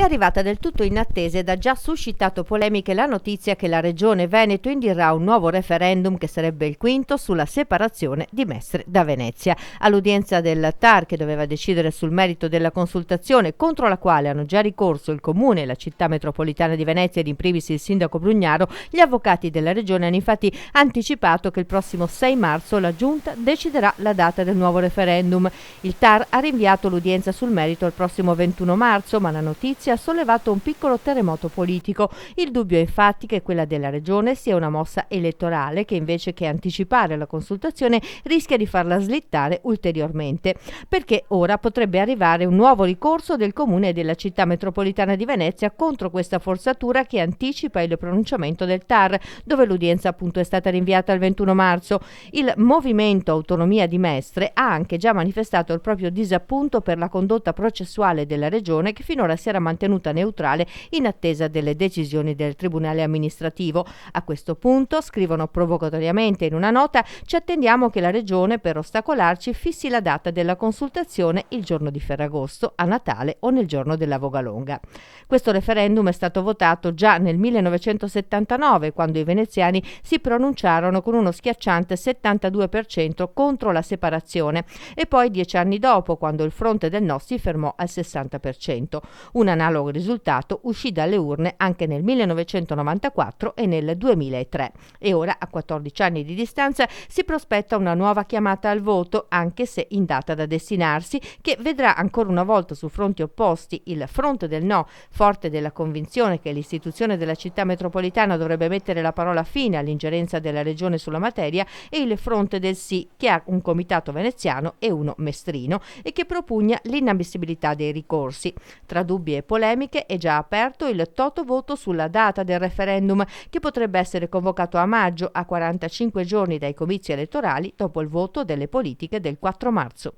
arrivata del tutto in attesa ed ha già suscitato polemiche la notizia che la Regione Veneto indirà un nuovo referendum, che sarebbe il quinto, sulla separazione di Mestre da Venezia. All'udienza del TAR, che doveva decidere sul merito della consultazione, contro la quale hanno già ricorso il Comune e la Città Metropolitana di Venezia ed in primis il sindaco Brugnaro, gli avvocati della Regione hanno infatti anticipato che il prossimo 6 marzo la Giunta deciderà la data del nuovo referendum. Il TAR ha rinviato l'udienza sul merito al prossimo 21 marzo, ma la notizia ha sollevato un piccolo terremoto politico. Il dubbio è infatti che quella della Regione sia una mossa elettorale che, invece che anticipare la consultazione, rischia di farla slittare ulteriormente, perché ora potrebbe arrivare un nuovo ricorso del Comune e della Città Metropolitana di Venezia contro questa forzatura che anticipa il pronunciamento del TAR, dove l'udienza appunto è stata rinviata al 21 marzo. Il Movimento Autonomia di Mestre ha anche già manifestato il proprio disappunto per la condotta processuale della Regione, che finora si era mantenuta neutrale in attesa delle decisioni del Tribunale amministrativo. A questo punto, scrivono provocatoriamente in una nota, ci attendiamo che la Regione, per ostacolarci, fissi la data della consultazione il giorno di Ferragosto, a Natale o nel giorno della Vogalonga. Questo referendum è stato votato già nel 1979, quando i veneziani si pronunciarono con uno schiacciante 72% contro la separazione, e poi 10 anni dopo, quando il fronte del no si fermò al 60%. Un analogo risultato uscì dalle urne anche nel 1994 e nel 2003. E ora, a 14 anni di distanza, si prospetta una nuova chiamata al voto, anche se in data da destinarsi, che vedrà ancora una volta su fronti opposti il fronte del no, forte della convinzione che l'istituzione della città metropolitana dovrebbe mettere la parola fine all'ingerenza della Regione sulla materia, e il fronte del sì, che ha un comitato veneziano e uno mestrino e che propugna l'inammissibilità dei ricorsi. Tra dubbi e polemiche è già aperto il totovoto sulla data del referendum, che potrebbe essere convocato a maggio, a 45 giorni dai comizi elettorali, dopo il voto delle politiche del 4 marzo.